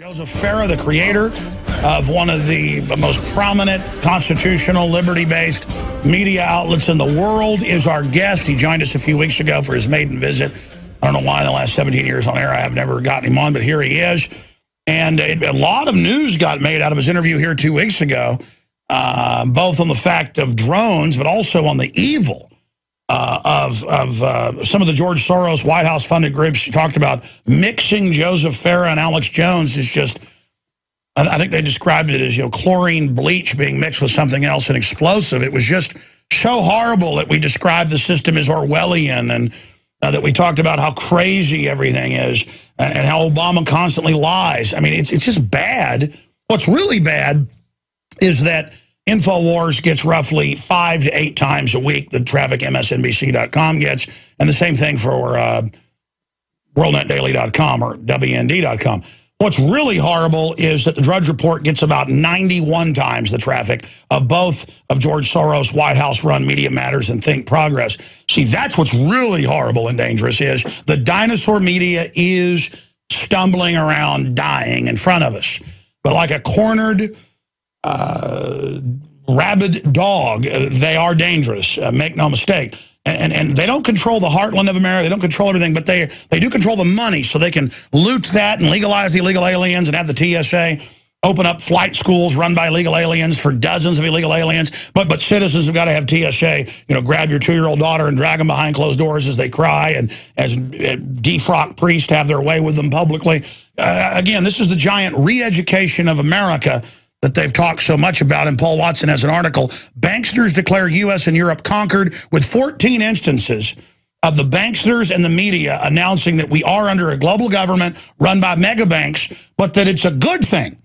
Joseph Farah, the creator of one of the most prominent constitutional liberty-based media outlets in the world, is our guest. He joined us a few weeks ago for his maiden visit. I don't know why in the last 17 years on air I have never gotten him on, but here he is. And a lot of news got made out of his interview here 2 weeks ago, both on the fact of drones, but also on the evil of some of the George Soros White House funded groups. She talked about mixing Joseph Farah and Alex Jones is just, I think they described it as, chlorine bleach being mixed with something else, an explosive. It was just so horrible that we described the system as Orwellian, and that we talked about how crazy everything is and how Obama constantly lies. I mean, it's just bad. What's really bad is that Infowars gets roughly 5 to 8 times a week the traffic MSNBC.com gets, and the same thing for WorldNetDaily.com or WND.com. What's really horrible is that the Drudge Report gets about 91 times the traffic of both of George Soros' White House-run Media Matters and Think Progress. See, that's what's really horrible and dangerous, is the dinosaur media is stumbling around, dying in front of us. But like a cornered rabid dog, they are dangerous, make no mistake. And they don't control the heartland of America. They don't control everything, but they do control the money, so they can loot that and legalize the illegal aliens and have the TSA open up flight schools run by illegal aliens for dozens of illegal aliens. But citizens have got to have TSA, grab your 2-year-old daughter and drag them behind closed doors as they cry, and as defrocked priests have their way with them publicly. Again, this is the giant re-education of America that they've talked so much about. And Paul Watson has an article, Banksters Declare U.S. and Europe Conquered, with 14 instances of the banksters and the media announcing that we are under a global government run by mega banks, but that it's a good thing.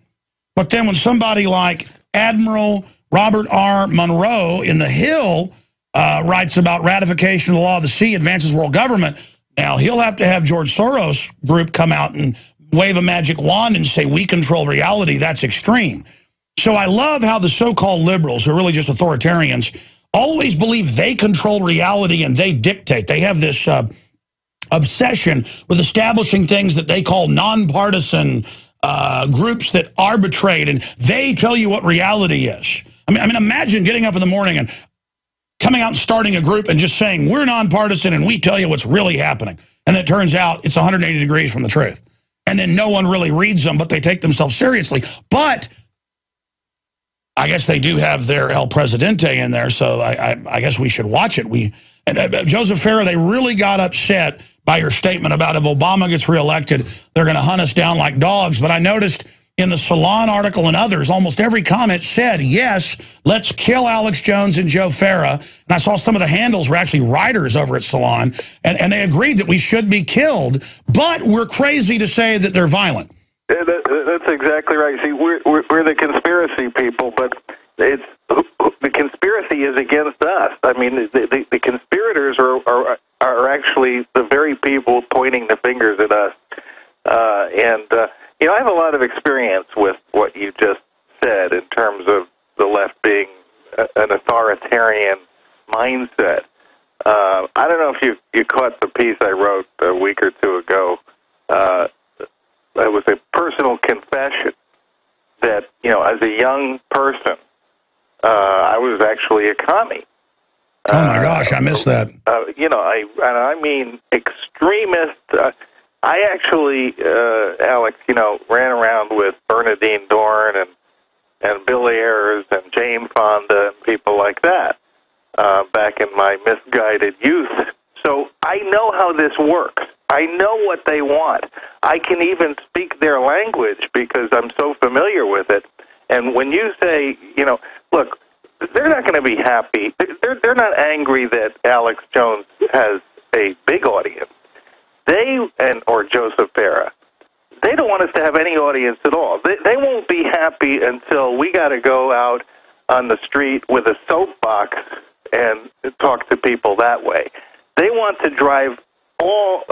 But then when somebody like Admiral Robert R. Monroe in The Hill writes about ratification of the law of the sea advances world government, now he'll have to have George Soros group come out and wave a magic wand and say, we control reality. That's extreme. So I love how the so-called liberals, who are really just authoritarians, always believe they control reality and they dictate. They have this obsession with establishing things that they call nonpartisan groups that arbitrate, and they tell you what reality is. I mean, imagine getting up in the morning and coming out and starting a group and just saying, we're nonpartisan and we tell you what's really happening. And then it turns out it's 180 degrees from the truth. And then no one really reads them, but they take themselves seriously. But I guess they do have their El Presidente in there, so I guess we should watch it. Joseph Farah, they really got upset by your statement about if Obama gets reelected, they're going to hunt us down like dogs. But I noticed in the Salon article and others, almost every comment said, yes, let's kill Alex Jones and Joe Farah. And I saw some of the handles were actually writers over at Salon, and they agreed that we should be killed, but we're crazy to say that they're violent. Yeah, that's exactly right. See, we're the conspiracy people, but the conspiracy is against us. I mean, the conspirators are actually the very people pointing the fingers at us. I have a lot of experience with what you just said in terms of the left being an authoritarian mindset. I don't know if you caught the piece I wrote a week or two ago. It was a personal confession that, as a young person, I was actually a commie. Oh, my gosh, I missed that. I mean extremist. I actually, Alex, ran around with Bernadine Dorn and Bill Ayers and Jane Fonda and people like that back in my misguided youth. So I know how this works. I know what they want. I can even speak their language because I'm so familiar with it. And when you say, look, they're not going to be happy. They're not angry that Alex Jones has a big audience. Or Joseph Farah, they don't want us to have any audience at all. They won't be happy until we got to go out on the street with a soapbox and talk to people that way. They want to drive all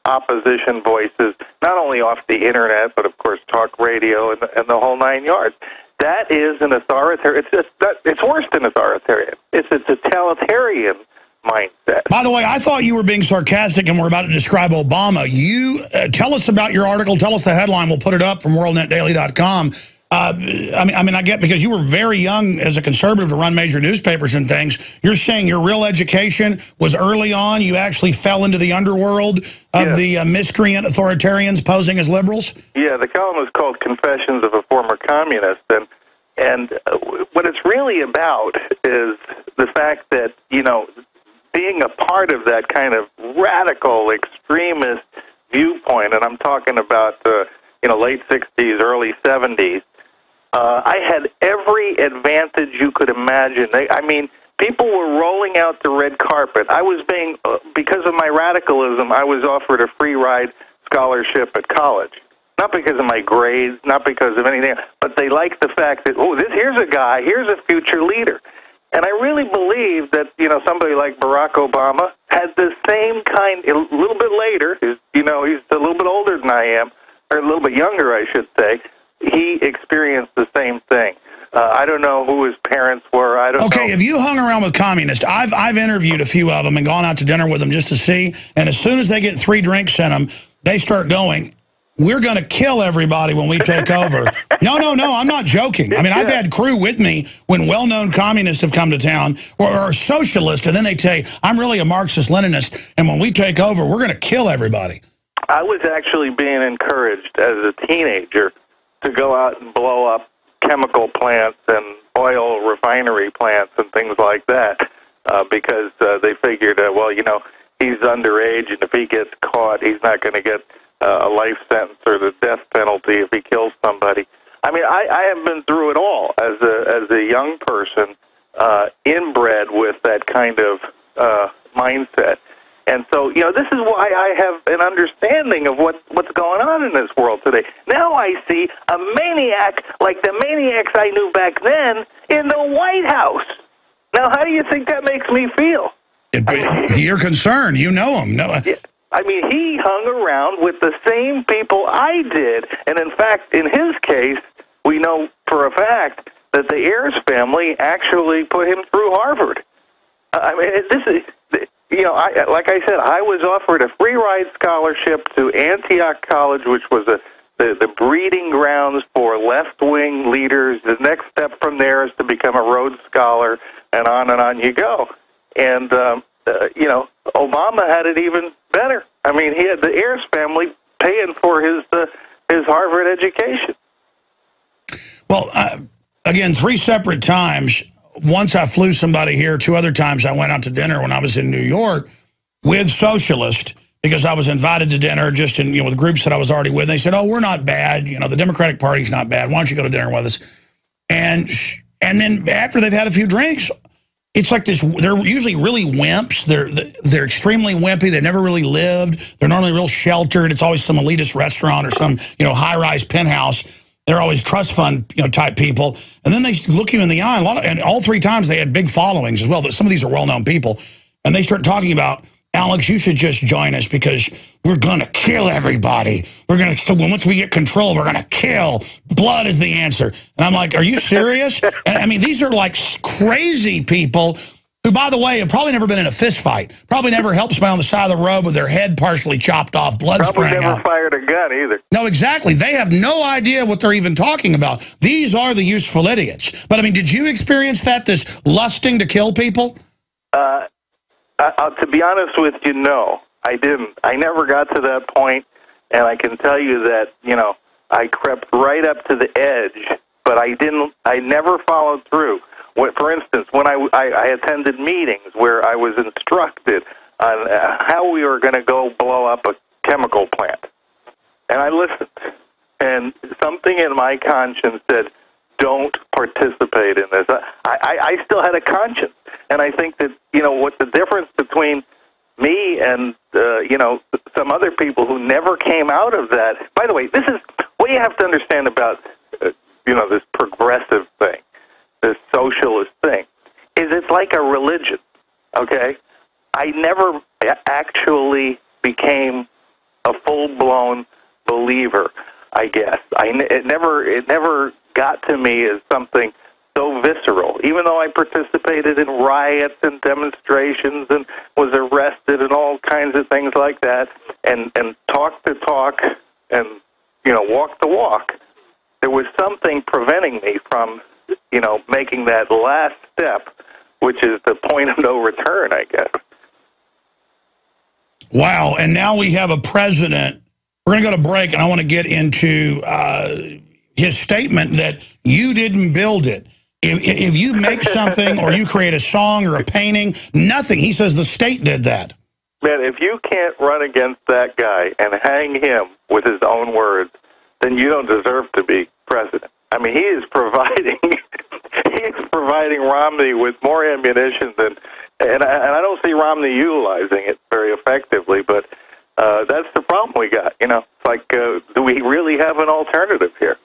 opposition voices, not only off the internet, but of course talk radio and the whole 9 yards. That is an authoritarian. It's worse than authoritarian. It's a totalitarian mindset. By the way, I thought you were being sarcastic and we're about to describe Obama. You tell us about your article. Tell us the headline. We'll put it up from WorldNetDaily.com. I get, because you were very young as a conservative to run major newspapers and things. You're saying your real education was early on. You actually fell into the underworld of the miscreant authoritarians posing as liberals? Yeah, the column is called Confessions of a Former Communist. And what it's really about is the fact that, being a part of that kind of radical extremist viewpoint, and I'm talking about, late 60s, early 70s, I had every advantage you could imagine. People were rolling out the red carpet. I was because of my radicalism, I was offered a free ride scholarship at college. Not because of my grades, not because of anything, but they liked the fact that, here's a guy, here's a future leader. And I really believe that, somebody like Barack Obama had the same kind, a little bit later, he's a little bit older than I am, or a little bit younger, I should say. He experienced the same thing. I don't know who his parents were. I don't know. Okay, if you hung around with communists, I've interviewed a few of them and gone out to dinner with them just to see, and as soon as they get 3 drinks in them, they start going, we're going to kill everybody when we take over. No, I'm not joking. I've had crew with me when well-known communists have come to town, or socialists, and then they say, I'm really a Marxist-Leninist, and when we take over, we're going to kill everybody. I was actually being encouraged as a teenager to go out and blow up chemical plants and oil refinery plants and things like that, because they figured, he's underage, and if he gets caught, he's not going to get a life sentence or the death penalty if he kills somebody. I have been through it all as a young person, inbred with that kind of mindset. And so, this is why I have an understanding of what's going on in this world today. Now I see a maniac like the maniacs I knew back then in the White House. Now, how do you think that makes me feel? You're concerned. You know him. No. He hung around with the same people I did. And in fact, in his case, we know for a fact that the Ayers family actually put him through Harvard. This is... like I said, I was offered a free ride scholarship to Antioch College, which was the breeding grounds for left-wing leaders. The next step from there is to become a Rhodes Scholar, and on you go. And, Obama had it even better. He had the Ayers family paying for his Harvard education. Well, again, 3 separate times. Once I flew somebody here, 2 other times I went out to dinner when I was in New York with socialists, because I was invited to dinner just in, with groups that I was already with. They said, we're not bad. The Democratic Party's not bad. Why don't you go to dinner with us? And then after they've had a few drinks, it's like this. They're usually really wimps. They're extremely wimpy. They never really lived. They're normally real sheltered. It's always some elitist restaurant or some, high-rise penthouse. They're always trust fund, type people. And then they look you in the eye. And all 3 times they had big followings as well. Some of these are well-known people. And they start talking about, Alex, you should just join us because we're going to kill everybody. Once we get control, we're going to kill. Blood is the answer. And I'm like, are you serious? And these are like crazy people who, by the way, have probably never been in a fist fight. Probably never helped somebody on the side of the road with their head partially chopped off, blood spraying out. Probably never fired a gun either. No, exactly. They have no idea what they're even talking about. These are the useful idiots. But, did you experience that, this lusting to kill people? To be honest with you, no, I didn't. I never got to that point, and I can tell you that, I crept right up to the edge, but I never followed through. For instance, when I attended meetings where I was instructed on how we were going to go blow up a chemical plant, and I listened, and something in my conscience said, don't participate in this. I still had a conscience, and I think that, what the difference between me and, some other people who never came out of that. By the way, this is what you have to understand about, this progressive thing, this socialist thing, is it's like a religion, okay? I never actually became a full-blown believer, I guess. It never got to me as something so visceral, even though I participated in riots and demonstrations and was arrested and all kinds of things like that, and talked the talk and, walked the walk. There was something preventing me from, making that last step, which is the point of no return, I guess. Wow, and now we have a president. We're going to go to break, and I want to get into his statement that you didn't build it. If you make something or you create a song or a painting, nothing. He says the state did that. Man, if you can't run against that guy and hang him with his own words, then you don't deserve to be president. I mean, he is providing Romney with more ammunition than, and I don't see Romney utilizing it very effectively, but that's the problem we got. It's like, do we really have an alternative here?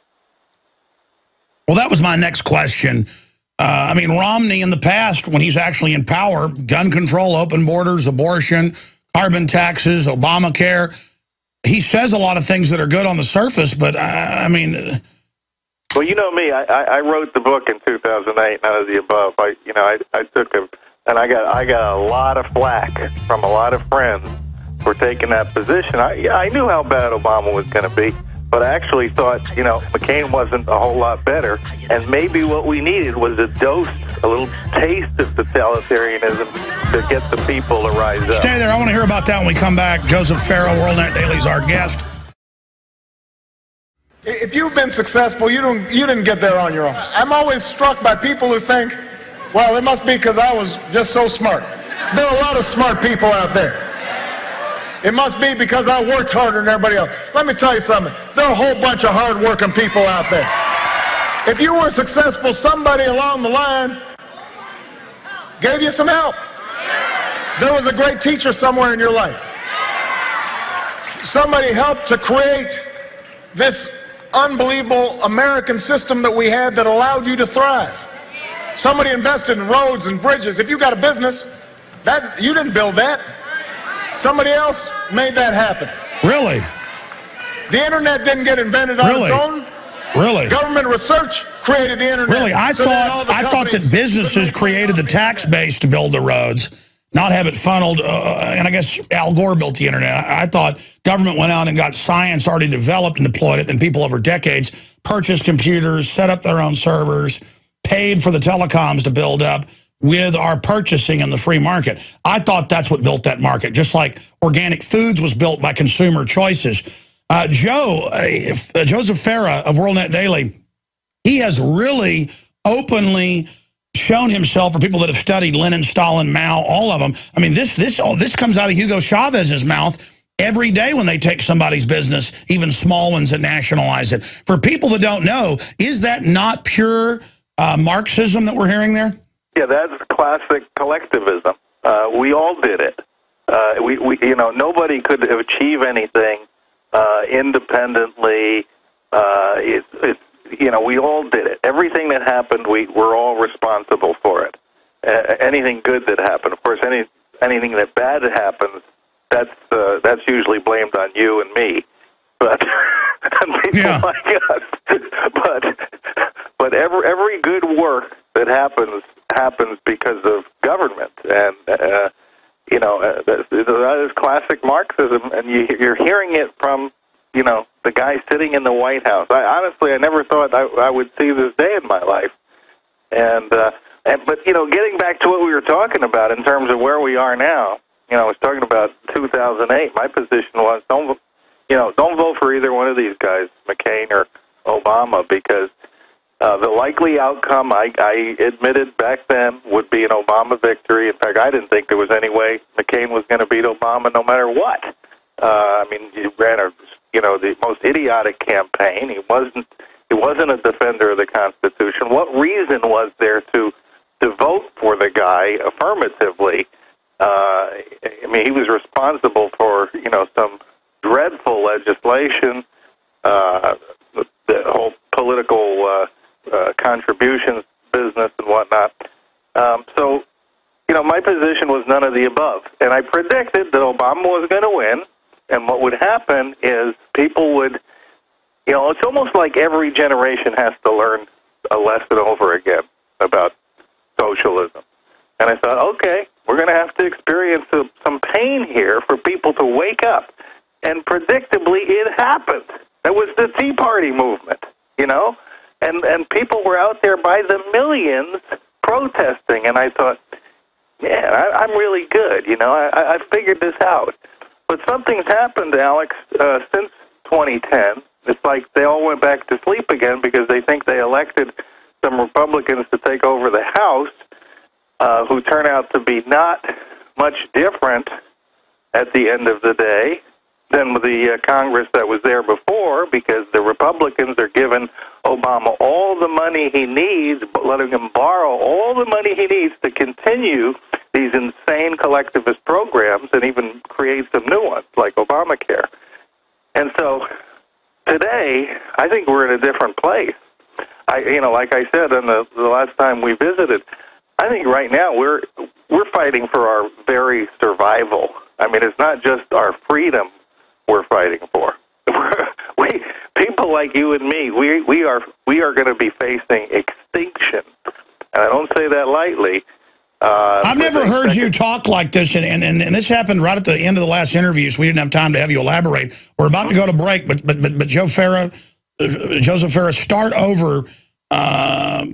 Well, that was my next question. I mean, Romney in the past, when he's actually in power, gun control, open borders, abortion, carbon taxes, Obamacare, he says a lot of things that are good on the surface, but I mean... Well, you know me. I wrote the book in 2008, none of the above. I took and I got a lot of flack from a lot of friends for taking that position. I knew how bad Obama was going to be, but I actually thought, McCain wasn't a whole lot better, and maybe what we needed was a little taste of totalitarianism to get the people to rise up. Stay there. I want to hear about that when we come back. Joseph Farah, WorldNetDaily, is our guest. If you've been successful, you didn't get there on your own. I'm always struck by people who think, well, it must be because I was just so smart. There are a lot of smart people out there. It must be because I worked harder than everybody else. Let me tell you something. There are a whole bunch of hard-working people out there. If you were successful, somebody along the line gave you some help. There was a great teacher somewhere in your life. Somebody helped to create this unbelievable American system that we had that allowed you to thrive. Somebody invested in roads and bridges. If you got a business, you didn't build that. Somebody else made that happen. Really? The internet didn't get invented on its own. Really? Government research created the internet. Really? I thought that businesses created the tax base to build the roads, not have it funneled, and I guess Al Gore built the internet. I thought government went out and got science already developed and deployed it, then people over decades purchased computers, set up their own servers, paid for the telecoms to build up with our purchasing in the free market. I thought that's what built that market, just like organic foods was built by consumer choices. Joseph Farah of WorldNetDaily, he has really openly shown himself, for people that have studied Lenin, Stalin, Mao, all of them. I mean, this comes out of Hugo Chavez's mouth every day when they take somebody's business, even small ones, and nationalize it. For people that don't know, is that not pure Marxism that we're hearing there? Yeah, that's classic collectivism. We all did it. Nobody could achieve anything independently. We all did it. Everything that happened, we're all responsible for it. Anything good that happened, of course, anything that bad happens, that's usually blamed on you and me. But people like us. But every good work that happens because of government, and that is classic Marxism, and you're hearing it from the guy sitting in the White House. I never thought I would see this day in my life, but getting back to what we were talking about in terms of where we are now, I was talking about 2008. My position was don't vote for either one of these guys, McCain or Obama, because the likely outcome, I admitted back then, would be an Obama victory. In fact, I didn't think there was any way McCain was going to beat Obama no matter what. He ran the most idiotic campaign. He wasn't a defender of the Constitution. What reason was there to vote for the guy affirmatively? He was responsible for some dreadful legislation, the whole political contributions business and whatnot. My position was none of the above. And I predicted that Obama was going to win, and what would happen is people would, it's almost like every generation has to learn a lesson over again. about socialism. And I thought, okay, we're going to have to experience some pain here for people to wake up. And predictably, it happened. That was the Tea Party movement, you know? And people were out there by the millions protesting. And I thought, man, I'm really good, you know? I figured this out. But something's happened, Alex, since 2010. It's like they all went back to sleep again because they think they elected some Republicans to take over the House, who turn out to be not much different at the end of the day than the Congress that was there before, because the Republicans are giving Obama all the money he needs, but letting him borrow all the money he needs to continue these insane collectivist programs and even create some new ones like Obamacare. And so today, I think we're in a different place. Like I said on the last time we visited, I think right now we're fighting for our very survival. I mean, it's not just our freedom we're fighting for. People like you and me, we are going to be facing extinction, and I don't say that lightly. I've never heard you talk like this, and this happened right at the end of the last interview, so we didn't have time to have you elaborate. We're about to go to break, but Joseph Farah, start over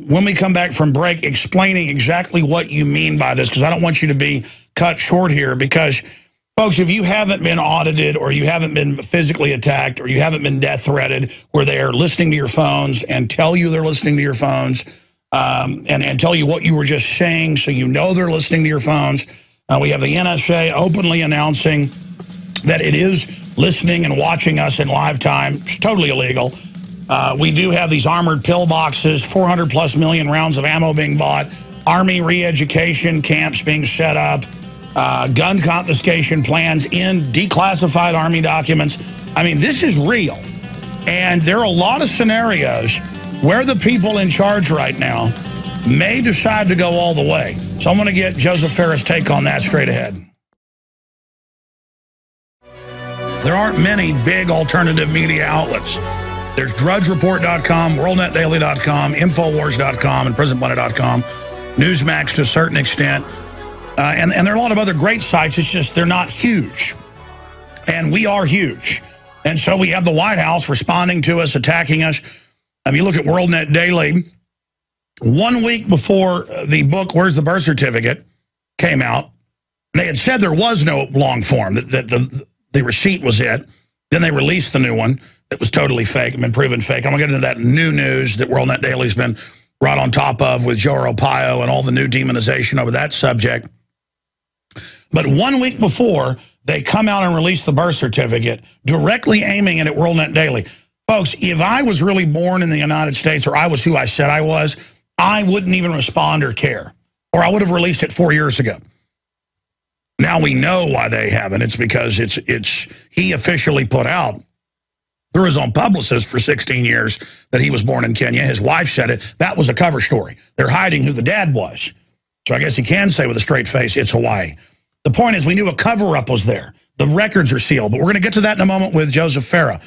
when we come back from break, explaining exactly what you mean by this, because I don't want you to be cut short here. Because, folks, if you haven't been audited, or you haven't been physically attacked, or you haven't been death threatened, where they are listening to your phones and tell you they're listening to your phones, and tell you what you were just saying, so you know they're listening to your phones. We have the NSA openly announcing that it is listening and watching us in live time. It's totally illegal. We do have these armored pill boxes, 400+ million rounds of ammo being bought, Army re-education camps being set up, gun confiscation plans in declassified Army documents. I mean, this is real. And there are a lot of scenarios where the people in charge right now may decide to go all the way. So I'm going to get Joseph Farah's take on that straight ahead. There aren't many big alternative media outlets. There's DrudgeReport.com, WorldNetDaily.com, Infowars.com, and PrisonPlanet.com, Newsmax to a certain extent. And there are a lot of other great sites. It's just they're not huge. And we are huge. And so we have the White House responding to us, attacking us. If you look at WorldNetDaily, 1 week before the book, Where's the Birth Certificate, came out, they had said there was no long form, that the receipt was it. Then they released the new one that was totally fake, been proven fake. I'm going to get into that new news that WorldNetDaily's been right on top of with Joe Arpaio and all the new demonization over that subject. But 1 week before, they come out and release the birth certificate, directly aiming it at WorldNetDaily. Folks, if I was really born in the United States, or I was who I said I was, I wouldn't even respond or care. Or I would have released it 4 years ago. Now we know why they haven't. It's because he officially put out through his own publicist for 16 years that he was born in Kenya. His wife said it. That was a cover story. They're hiding who the dad was. So I guess he can say with a straight face, it's Hawaii. The point is, we knew a cover-up was there. The records are sealed. But we're going to get to that in a moment with Joseph Farah.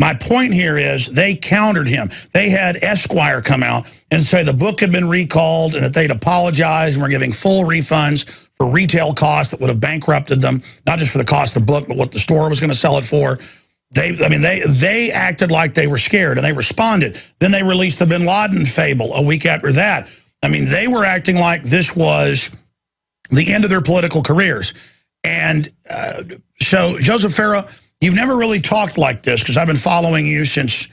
My point here is they countered him. They had Esquire come out and say the book had been recalled and that they'd apologized and were giving full refunds for retail costs that would have bankrupted them, not just for the cost of the book, but what the store was going to sell it for. They acted like they were scared, and they responded. Then they released the bin Laden fable a week after that. I mean, they were acting like this was the end of their political careers. And so, Joseph Farah, you've never really talked like this, because I've been following you since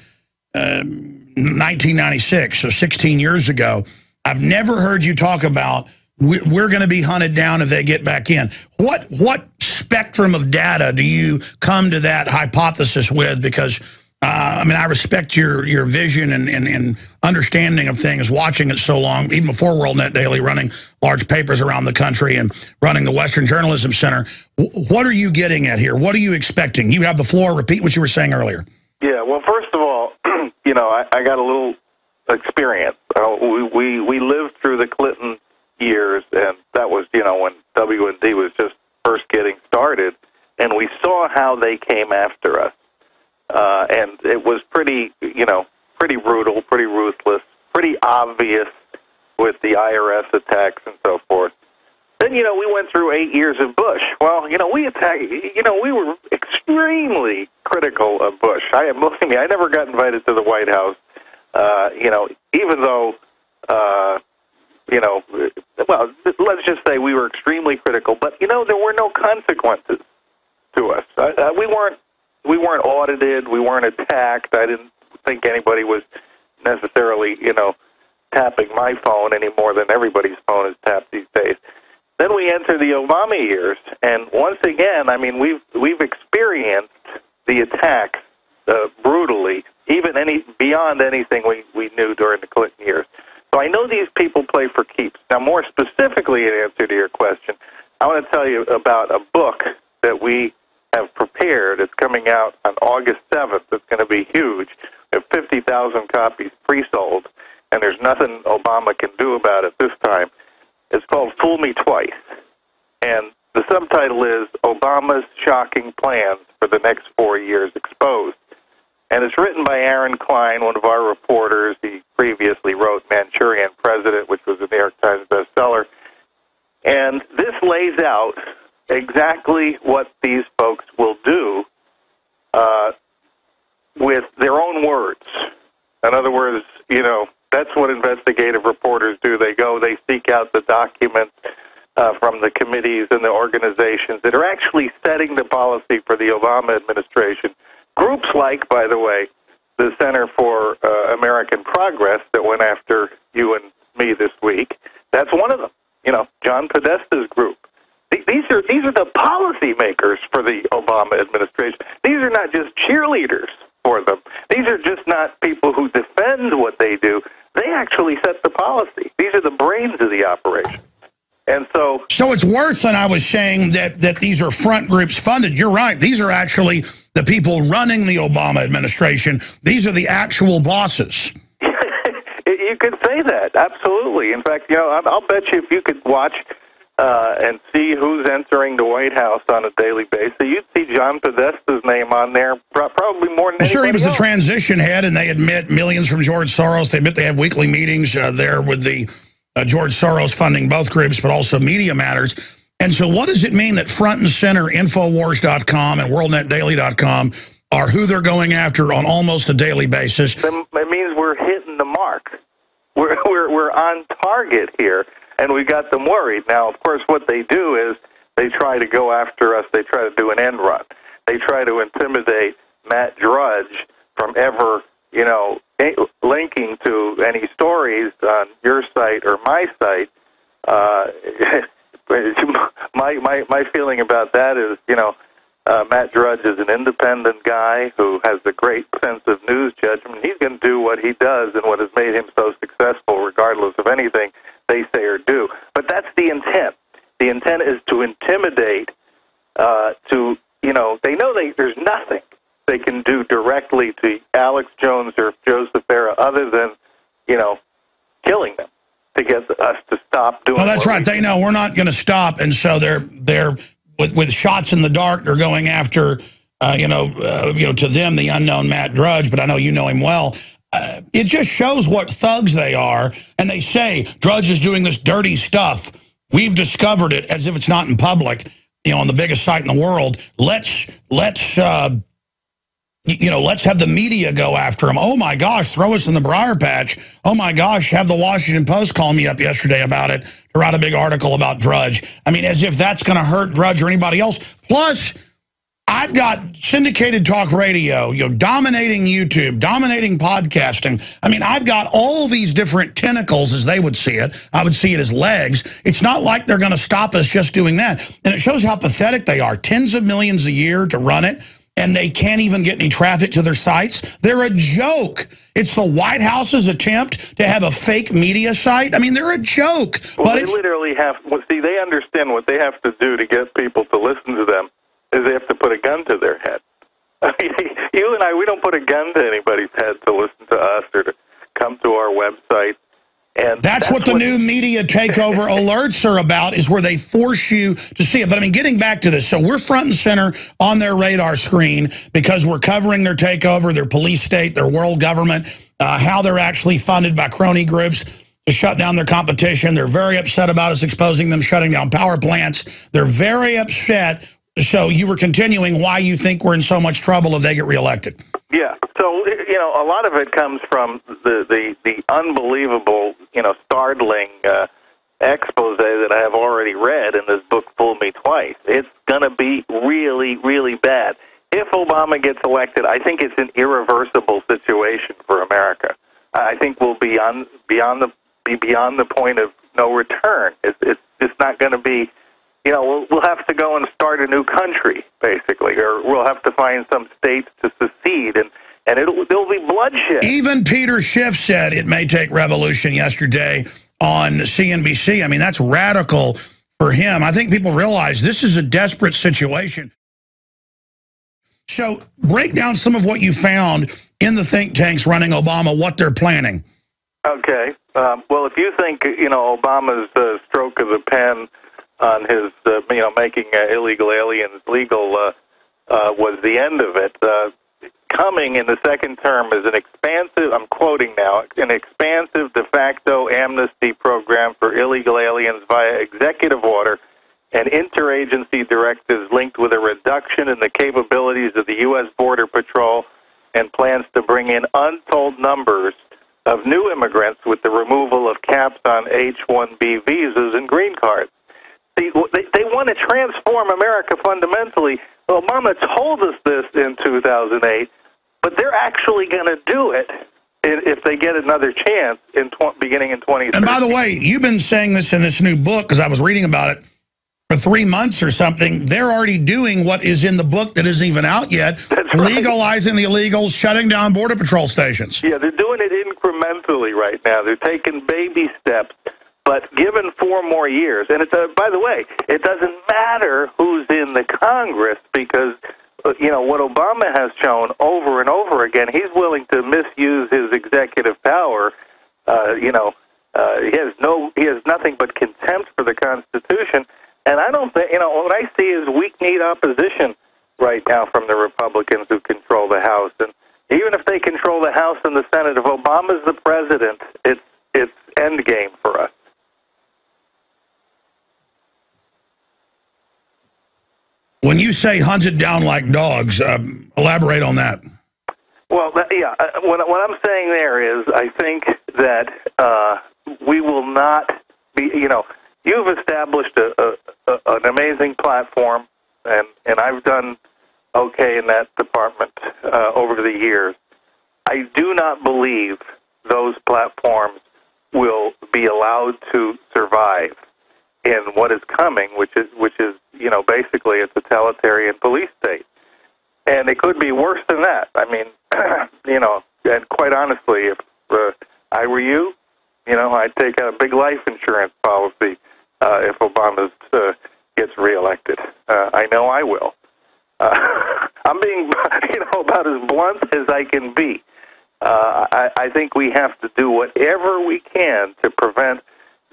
1996, so 16 years ago. I've never heard you talk about we're going to be hunted down if they get back in. What spectrum of data do you come to that hypothesis with? Because, I mean, I respect your vision and understanding of things, watching it so long, even before WorldNetDaily, running large papers around the country and running the Western Journalism Center. What are you getting at here? What are you expecting? You have the floor. Repeat what you were saying earlier. Yeah, well, first of all, I got a little experience. We lived through the Clinton years, and that was, when WND was just first getting started, and we saw how they came after us. And it was pretty brutal, pretty ruthless, pretty obvious with the IRS attacks and so forth. Then, you know, we went through 8 years of Bush. Well, you know, we were extremely critical of Bush. Believe me, I never got invited to the White House, you know, even though, you know, well, let's just say we were extremely critical. But, you know, there were no consequences to us. We weren't audited. We weren't attacked. I didn't think anybody was necessarily, you know, tapping my phone any more than everybody's phone is tapped these days. Then we enter the Obama years, and once again, I mean, we've experienced the attacks brutally, even beyond anything we knew during the Clinton years. So I know these people play for keeps. Now, more specifically, in answer to your question, I want to tell you about a book that we have prepared. It's coming out on August 7th. It's going to be huge. We have 50,000 copies pre-sold, and there's nothing Obama can do about it this time. It's called Fool Me Twice, and the subtitle is Obama's Shocking Plans for the Next 4 Years Exposed. And it's written by Aaron Klein, one of our reporters. He previously wrote Manchurian President, which was a New York Times bestseller. And this lays out exactly what these folks will do with their own words. In other words, you know, that's what investigative reporters do. They go, they seek out the documents from the committees and the organizations that are actually setting the policy for the Obama administration. Groups like, by the way, the Center for American Progress that went after you and me this week, that's one of them. You know, John Podesta's group. These are the policy makers for the Obama administration. These are not just cheerleaders for them. These are just not people who defend what they do. They actually set the policy. These are the brains of the operation. And so it's worse than I was saying that these are front groups funded. You're right. These are actually the people running the Obama administration. These are the actual bosses. You could say that, absolutely. In fact, you know, I'll bet you if you could watch and see who's entering the White House on a daily basis, you'd see John Podesta's name on there probably more than sure, he was else. the transition head, and they admit millions from George Soros. They admit they have weekly meetings there with the George Soros funding both groups, but also Media Matters. And so what does it mean that front and center Infowars.com and WorldNetDaily.com are who they're going after on almost a daily basis? It means we're hitting the mark. We're on target here, and we got them worried. Now, of course, what they do is they try to go after us. They try to do an end run. They try to intimidate Matt Drudge from ever, you know, linking to any stories on your site or my site. My feeling about that is, you know, Matt Drudge is an independent guy who has a great sense of news judgment. He's going to do what he does and what has made him so successful, regardless of anything they say or do. But that's the intent. The intent is to intimidate, you know, they know there's nothing they can do directly to Alex Jones or Joseph Farah other than, you know, killing them to get us to stop doing. No, that's right. They know we're not going to stop, and so they're with shots in the dark. They're going after, you know, to them the unknown Matt Drudge, but I know you know him well. It just shows what thugs they are, and they say Drudge is doing this dirty stuff. We've discovered it, as if it's not in public, you know, on the biggest site in the world. Let's have the media go after him. Oh, my gosh, throw us in the briar patch. Oh, my gosh, have the Washington Post call me up yesterday about it to write a big article about Drudge. I mean, as if that's going to hurt Drudge or anybody else. Plus, I've got syndicated talk radio, you know, dominating YouTube, dominating podcasting. I mean, I've got all these different tentacles, as they would see it. I would see it as legs. It's not like they're going to stop us just doing that. And it shows how pathetic they are. Tens of millions a year to run it. And they can't even get any traffic to their sites. They're a joke. It's the White House's attempt to have a fake media site. I mean, they're a joke. Well, but they literally have, see, they understand what they have to do to get people to listen to them is they have to put a gun to their head. I mean, you and I, we don't put a gun to anybody's head to listen to us or to come to our website. And that's what the new media takeover alerts are about, is where they force you to see it. But I mean, getting back to this, so we're front and center on their radar screen because we're covering their takeover, their police state, their world government, how they're actually funded by crony groups to shut down their competition. They're very upset about us exposing them, shutting down power plants. They're very upset. So you were continuing why you think we're in so much trouble if they get reelected. Yeah. So, you know, a lot of it comes from the unbelievable, you know, startling expose that I have already read in this book, Fool Me Twice. It's going to be really, really bad. If Obama gets elected, I think it's an irreversible situation for America. I think we'll be beyond the point of no return. It's just not going to be, you know, we'll have to go and start a new country, basically, or we'll have to find some states to secede, and there'll be bloodshed. Even Peter Schiff said it may take revolution yesterday on CNBC. I mean, that's radical for him. I think people realize this is a desperate situation. So break down some of what you found in the think tanks running Obama, what they're planning. Okay. Well, if you think, you know, Obama's stroke of the pen on his, you know, making illegal aliens legal was the end of it, coming in the second term is an expansive, I'm quoting now, an expansive de facto amnesty program for illegal aliens via executive order and interagency directives linked with a reduction in the capabilities of the U.S. Border Patrol and plans to bring in untold numbers of new immigrants with the removal of caps on H-1B visas and green cards. See, they want to transform America fundamentally. Obama told us this in 2008, but they're actually going to do it if they get another chance beginning in 2013. And by the way, you've been saying this in this new book, because I was reading about it, for 3 months or something. They're already doing what is in the book that isn't even out yet, legalizing the illegals, shutting down Border Patrol stations. Yeah, they're doing it incrementally right now. They're taking baby steps, but given 4 more years, and it's by the way, it doesn't matter who's in the Congress, because you know what Obama has shown over and over again, he's willing to misuse his executive power. You know, he has nothing but contempt for the Constitution. And I don't think, you know, what I see is weak-kneed opposition right now from the Republicans who control the House. And even if they control the House and the Senate, if Obama's the president, it's endgame for us. When you say hunted down like dogs, elaborate on that. Well, yeah, what I'm saying there is I think that we will not be, you know, you've established an amazing platform, and I've done okay in that department over the years. I do not believe those platforms will be allowed to survive in what is coming, which is you know, basically a totalitarian police state. And it could be worse than that. I mean, you know, and quite honestly, if I were you, you know, I'd take out a big life insurance policy if Obama gets reelected. I know I will. I'm being, you know, about as blunt as I can be. I think we have to do whatever we can to prevent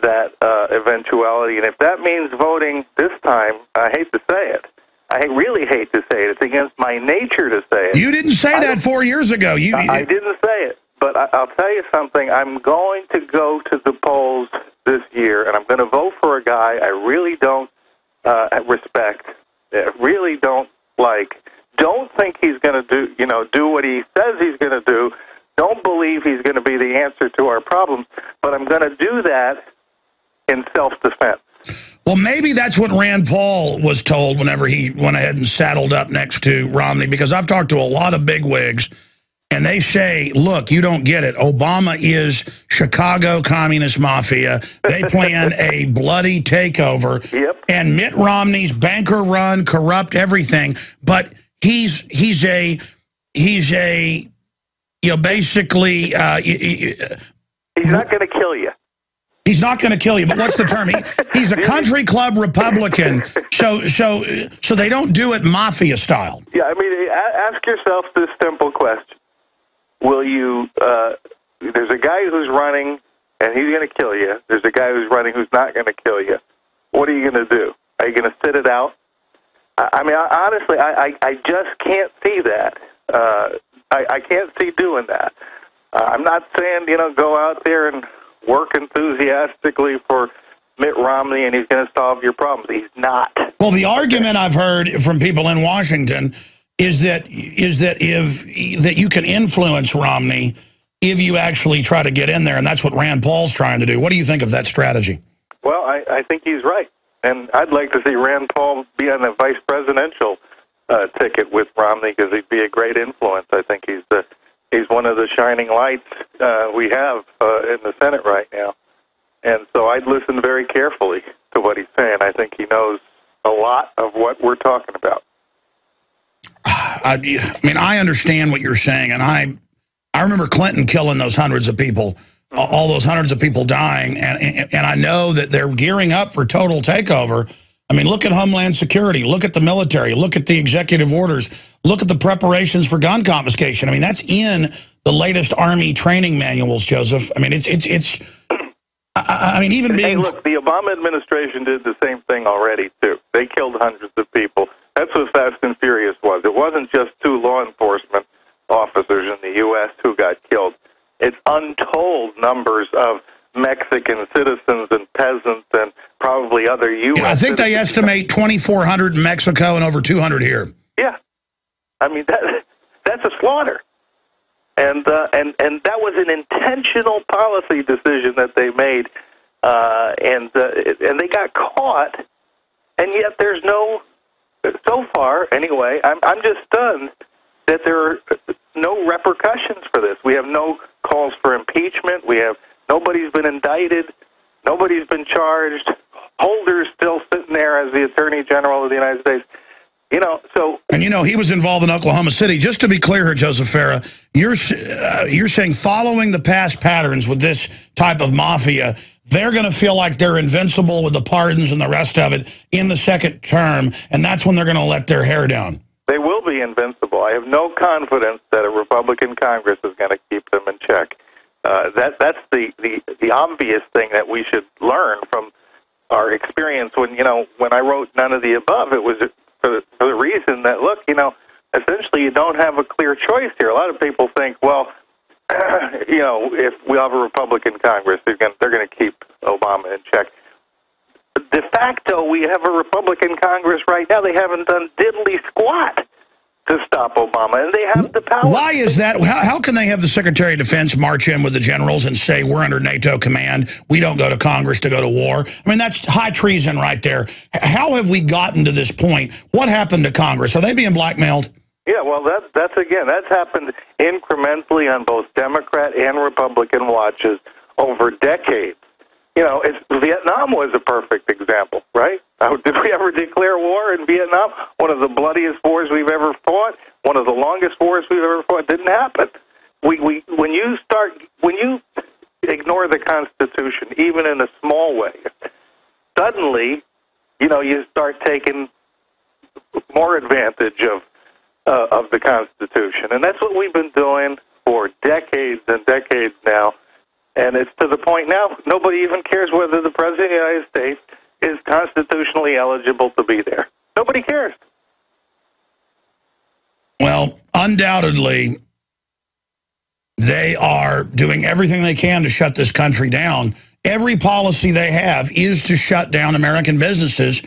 that eventuality. And if that means voting this time, I hate to say it. I really hate to say it. It's against my nature to say it. You didn't say that 4 years ago. I didn't say it. But I'll tell you something. I'm going to go to the polls this year, and I'm going to vote for a guy I really don't respect, really don't like, don't think he's going to do what he says he's going to do, don't believe he's going to be the answer to our problems, but I'm going to do that in self-defense. Well, maybe that's what Rand Paul was told whenever he went ahead and saddled up next to Romney, because I've talked to a lot of bigwigs, and they say, look, you don't get it. Obama is Chicago communist mafia. They plan a bloody takeover. Yep. And Mitt Romney's banker run, corrupt everything. But he's a you know, basically he's not going to kill you. He's not going to kill you, but what's the term? He's a country club Republican, so they don't do it mafia style. Yeah, I mean, ask yourself this simple question. Will you, there's a guy who's running, and he's going to kill you. There's a guy who's running who's not going to kill you. What are you going to do? Are you going to sit it out? I mean, honestly, I just can't see that. I can't see doing that. I'm not saying, you know, go out there and work enthusiastically for Mitt Romney and he's going to solve your problems. He's not. Well, the argument I've heard from people in Washington is that you can influence Romney if you actually try to get in there, and that's what Rand Paul's trying to do. What do you think of that strategy? Well, I think he's right, and I'd like to see Rand Paul be on the vice presidential ticket with Romney because he'd be a great influence. I think he's one of the shining lights we have in the Senate right now, and so I'd listen very carefully to what he's saying. I think he knows a lot of what we're talking about. I mean, I understand what you're saying, and I remember Clinton killing those hundreds of people, all those hundreds of people dying, and I know that they're gearing up for total takeover. I mean, look at Homeland Security, look at the military, look at the executive orders, look at the preparations for gun confiscation. I mean, that's in the latest Army training manuals, Joseph. I mean, I mean, even being... Hey, look, the Obama administration did the same thing already, too. They killed hundreds of people. That's what Fast and Furious was. It wasn't just 2 law enforcement officers in the U.S. who got killed. It's untold numbers of Mexican citizens and peasants and probably other U.S. I think they estimate 2,400 in Mexico and over 200 here. Yeah. I mean, that's a slaughter. And that was an intentional policy decision that they made, and they got caught, and yet there's no, so far anyway, I'm just stunned that there are no repercussions for this. We have no calls for impeachment. Nobody's been indicted. Nobody's been charged. Holder's still sitting there as the Attorney General of the United States. You know, so... And, you know, he was involved in Oklahoma City. Just to be clear here, Joseph Farah, you're saying following the past patterns with this type of mafia, they're going to feel like they're invincible with the pardons and the rest of it in the second term, and that's when they're going to let their hair down. They will be invincible. I have no confidence that a Republican Congress is going to keep them in check. That's the obvious thing that we should learn from our experience. When I wrote None of the Above, it was for the reason that, look, essentially you don't have a clear choice here. A lot of people think, well, if we have a Republican Congress, they're going to keep Obama in check. De facto, we have a Republican Congress right now. They haven't done diddly squat to stop Obama, and they have the power. Why is that? How can they have the Secretary of Defense march in with the generals and say, we're under NATO command, we don't go to Congress to go to war? I mean, that's high treason right there. How have we gotten to this point? What happened to Congress? Are they being blackmailed? Yeah, well, that's happened incrementally on both Democrat and Republican watches over decades. Vietnam was a perfect example, right? Did we ever declare war in Vietnam? One of the bloodiest wars we've ever fought, one of the longest wars we've ever fought. Didn't happen. When you ignore the Constitution, even in a small way, suddenly, you start taking more advantage of the Constitution, and that's what we've been doing for decades and decades now. And it's to the point now, nobody even cares whether the President of the United States is constitutionally eligible to be there. Nobody cares. Well, undoubtedly, they are doing everything they can to shut this country down. Every policy they have is to shut down American businesses.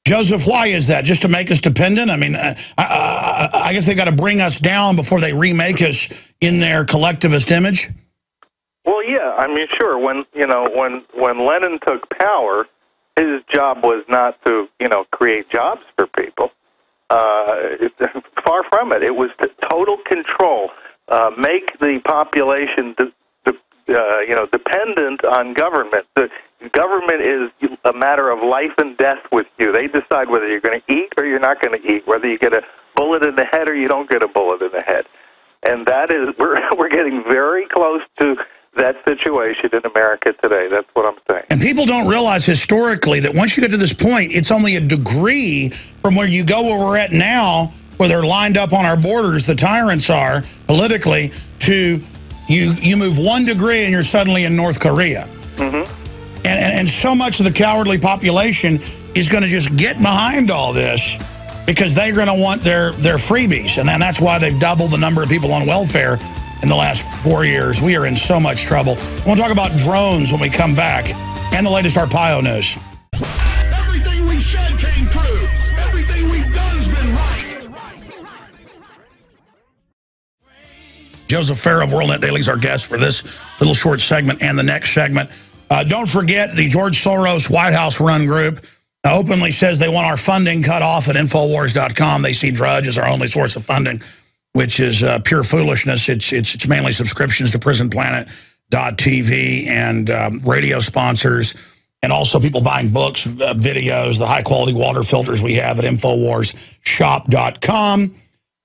Joseph, why is that? Just to make us dependent? I mean, I guess they've got to bring us down before they remake us in their collectivist image? Well, yeah, I mean, sure. When Lenin took power, his job was not to create jobs for people. Far from it. It was total control. Make the population dependent on government. The government is a matter of life and death with you. They decide whether you're going to eat or you're not going to eat, whether you get a bullet in the head or you don't get a bullet in the head. And that is, we're getting very close to that situation in America today. That's what I'm saying. And people don't realize historically that once you get to this point, it's only a degree from where you go where we're at now, where they're lined up on our borders, the tyrants are, politically, to you move 1 degree and you're suddenly in North Korea. Mm-hmm. And so much of the cowardly population is going to just get behind all this because they're going to want their freebies. And then that's why they've doubled the number of people on welfare in the last 4 years. We are in so much trouble. We'll talk about drones when we come back and the latest Arpaio news. Everything we said came true. Everything we've done has been right. Joseph Farah of WorldNetDaily is our guest for this little short segment and the next segment. Don't forget the George Soros White House run group openly says they want our funding cut off at Infowars.com. They see Drudge as our only source of funding, which is pure foolishness. It's mainly subscriptions to PrisonPlanet.tv and radio sponsors, and also people buying books, videos, the high-quality water filters we have at InfoWarsShop.com.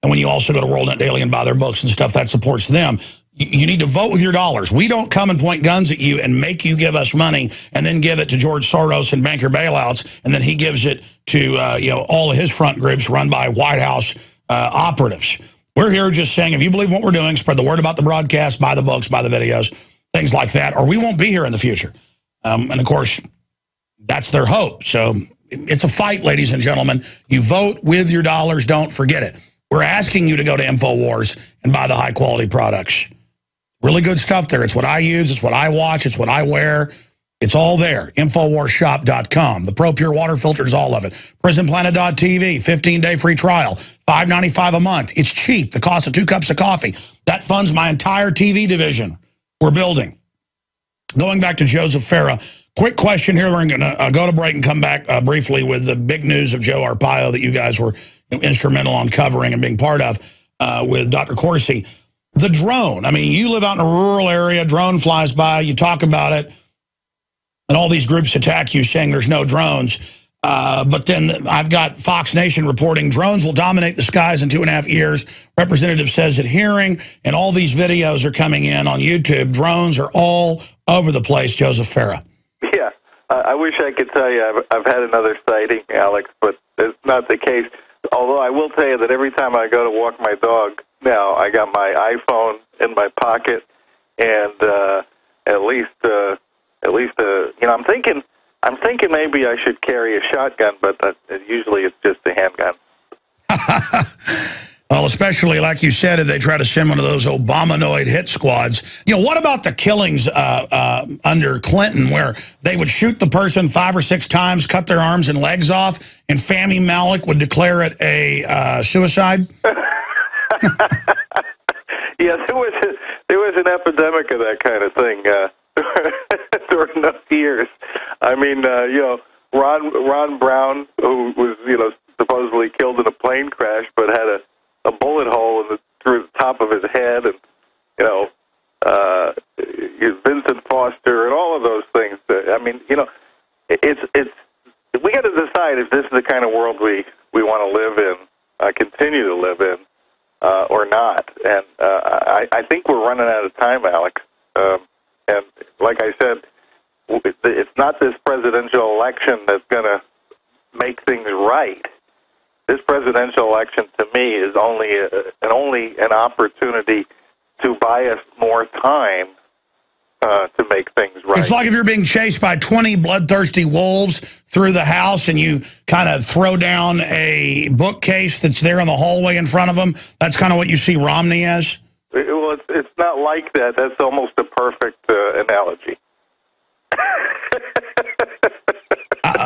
And when you also go to WorldNetDaily and buy their books and stuff, that supports them. You need to vote with your dollars. We don't come and point guns at you and make you give us money and then give it to George Soros and banker bailouts, and then he gives it to all of his front groups run by White House operatives. We're here just saying, if you believe what we're doing, spread the word about the broadcast, buy the books, buy the videos, things like that, or we won't be here in the future. And, of course, that's their hope. So it's a fight, ladies and gentlemen. You vote with your dollars. Don't forget it. We're asking you to go to Infowars and buy the high-quality products. Really good stuff there. It's what I use. It's what I watch. It's what I wear. It's all there. InfoWarsShop.com. The ProPur water filters, all of it. PrisonPlanet.tv, 15-day free trial, $5.95 a month. It's cheap. The cost of 2 cups of coffee. That funds my entire TV division we're building. Going back to Joseph Farah, quick question here. We're going to go to break and come back briefly with the big news of Joe Arpaio that you guys were instrumental on covering and being part of with Dr. Corsi. The drone. I mean, you live out in a rural area, drone flies by, you talk about it, and all these groups attack you saying there's no drones. But then I've got Fox Nation reporting drones will dominate the skies in 2.5 years. Representative says at hearing, and all these videos are coming in on YouTube. Drones are all over the place, Joseph Farah. Yeah, I wish I could tell you I've had another sighting, Alex, but it's not the case. Although I will tell you that every time I go to walk my dog now, I got my iPhone in my pocket, and at least I'm thinking maybe I should carry a shotgun, but usually it's just a handgun. Well, especially, like you said, if they try to send one of those Obamanoid hit squads. What about the killings under Clinton where they would shoot the person 5 or 6 times, cut their arms and legs off, and Fahmy Malik would declare it a suicide? Yeah, there was an epidemic of that kind of thing during those years. I mean, Ron Brown, who was supposedly killed in a plane crash, but had a bullet hole through the top of his head, and Vincent Foster, and all of those things. I mean, it's we got to decide if this is the kind of world we want to live in, continue to live in, or not. And I think we're running out of time, Alex. And like I said, it's not this presidential election that's going to make things right. This presidential election, to me, is only an opportunity to buy us more time to make things right. It's like if you're being chased by 20 bloodthirsty wolves through the house and you kind of throw down a bookcase that's there in the hallway in front of them. That's kind of what you see Romney as? Well, it's not like that. That's almost a perfect analogy.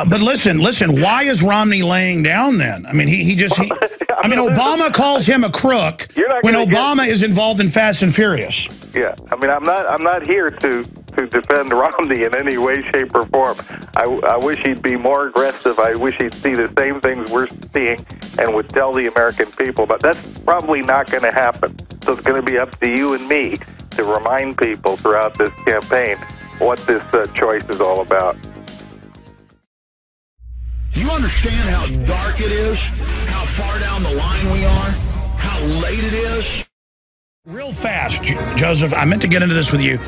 But listen, why is Romney laying down then? I mean, Obama calls him a crook when Obama is involved in Fast and Furious. Yeah, I mean, I'm not here to defend Romney in any way, shape, or form. I wish he'd be more aggressive. I wish he'd see the same things we're seeing and would tell the American people, but that's probably not going to happen. So it's going to be up to you and me to remind people throughout this campaign what this choice is all about. Do you understand how dark it is? How far down the line we are? How late it is? Real fast, Joseph, I meant to get into this with you.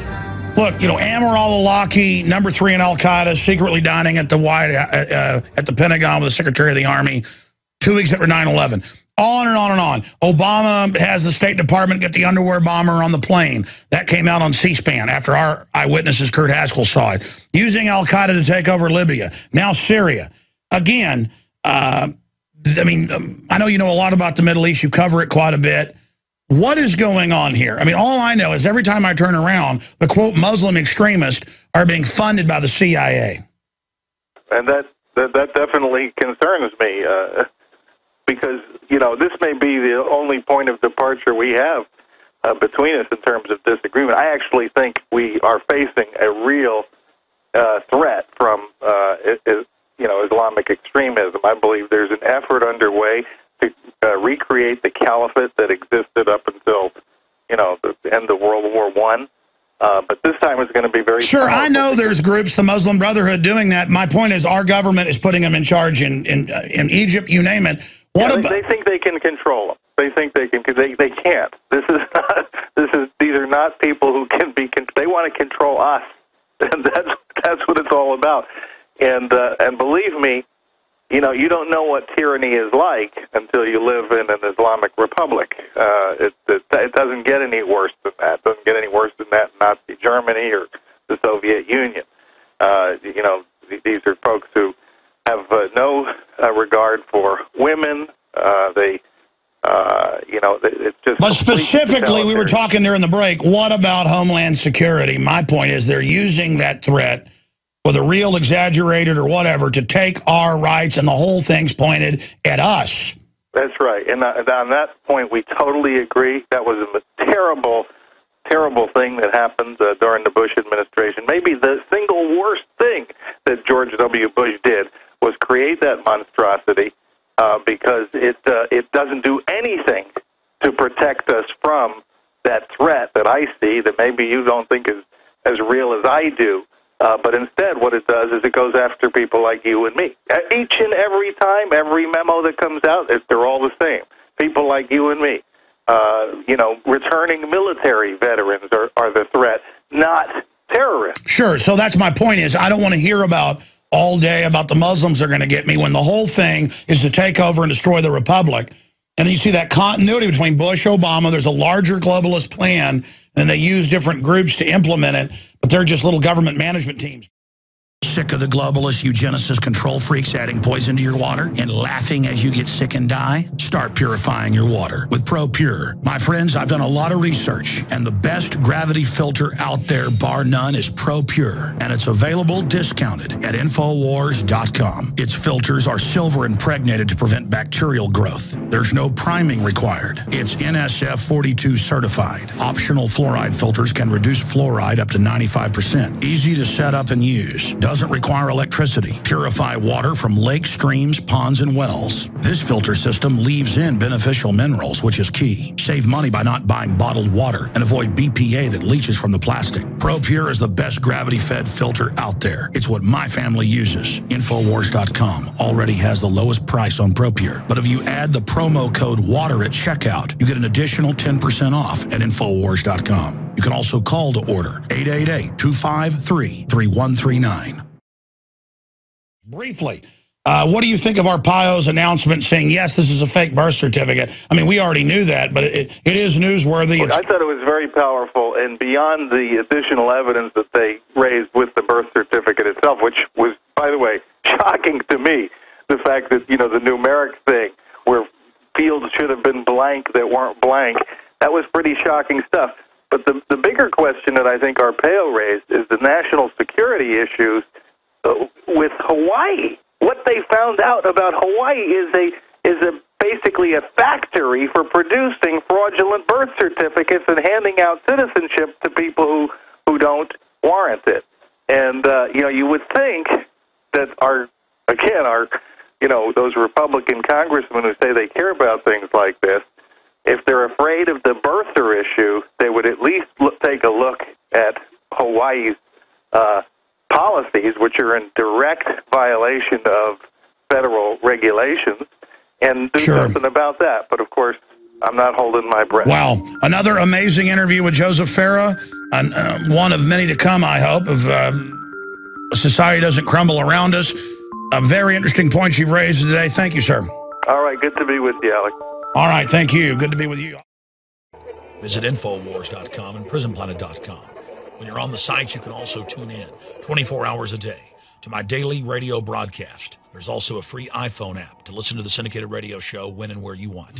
Look, Ammar al-Awlaki, number 3 in Al-Qaeda, secretly dining at the Pentagon with the Secretary of the Army 2 weeks after 9/11. On and on and on. Obama has the State Department get the underwear bomber on the plane. That came out on C-SPAN after our eyewitnesses, Kurt Haskell, saw it. Using Al-Qaeda to take over Libya. Now Syria. Again, I know you know a lot about the Middle East. You cover it quite a bit. What is going on here? I mean, all I know is every time I turn around, the, quote, Muslim extremists are being funded by the CIA. And that definitely concerns me because, you know, this may be the only point of departure we have between us in terms of disagreement. I actually think we are facing a real threat from, you know, Islamic extremism. I believe there's an effort underway to recreate the caliphate that existed up until, you know, the end of World War I. But this time it's going to be very sure. I know there's groups, the Muslim Brotherhood, doing that. My point is, our government is putting them in charge in Egypt, you name it. They think they can control them. They think they can, because they can't. These are not people who can be. They want to control us, and that's what it's all about. And believe me, you know, you don't know what tyranny is like until you live in an Islamic republic. It doesn't get any worse than that. It doesn't get any worse than that in Nazi Germany or the Soviet Union. You know, these are folks who have no regard for women. You know, it's just. But specifically, we were talking during the break, what about Homeland Security? My point is they're using that threat, whether real, exaggerated, or whatever, to take our rights, and the whole thing's pointed at us. That's right. And on that point, we totally agree. That was a terrible, terrible thing that happened during the Bush administration. Maybe the single worst thing that George W. Bush did was create that monstrosity because it doesn't do anything to protect us from that threat that I see that maybe you don't think is as real as I do. But instead, what it does is it goes after people like you and me. Each and every time, every memo that comes out, they're all the same. People like you and me. You know, returning military veterans are the threat, not terrorists. Sure. So that's my point is I don't want to hear about all day about the Muslims are going to get me when the whole thing is to take over and destroy the republic. And then you see that continuity between Bush, Obama. There's a larger globalist plan, and they use different groups to implement it, but they're just little government management teams. Sick of the globalist eugenicist control freaks adding poison to your water and laughing as you get sick and die? Start purifying your water with ProPur. My friends, I've done a lot of research, and the best gravity filter out there, bar none, is ProPur, and it's available discounted at Infowars.com. Its filters are silver impregnated to prevent bacterial growth. There's no priming required. It's NSF 42 certified. Optional fluoride filters can reduce fluoride up to 95%. Easy to set up and use. Doesn't require electricity. Purify water from lakes, streams, ponds, and wells. This filter system leaves in beneficial minerals, which is key. Save money by not buying bottled water and avoid BPA that leaches from the plastic. ProPur is the best gravity-fed filter out there. It's what my family uses. Infowars.com already has the lowest price on ProPur. But if you add the promo code WATER at checkout, you get an additional 10% off at Infowars.com. You can also call to order 888-253-3139. Briefly, what do you think of Arpaio's announcement saying, yes, this is a fake birth certificate? I mean, we already knew that, but it is newsworthy. I thought it was very powerful, and beyond the additional evidence that they raised with the birth certificate itself, which was, by the way, shocking to me, the fact that, you know, the numeric thing where fields should have been blank that weren't blank, that was pretty shocking stuff. But the bigger question that I think Arpaio raised is the national security issues with Hawaii. What they found out about Hawaii is basically a factory for producing fraudulent birth certificates and handing out citizenship to people who don't warrant it. And you know, you would think that those Republican congressmen who say they care about things like this, if they're afraid of the birther issue, they would at least take a look at Hawaii's policies, which are in direct violation of federal regulations, and do something about that. But, of course, I'm not holding my breath. Wow. Another amazing interview with Joseph Farah, one of many to come, I hope, of society doesn't crumble around us. A very interesting point you've raised today. Thank you, sir. All right. Good to be with you, Alex. All right. Thank you. Good to be with you. Visit Infowars.com and PrisonPlanet.com. When you're on the site, you can also tune in 24 hours a day to my daily radio broadcast. There's also a free iPhone app to listen to the syndicated radio show when and where you want.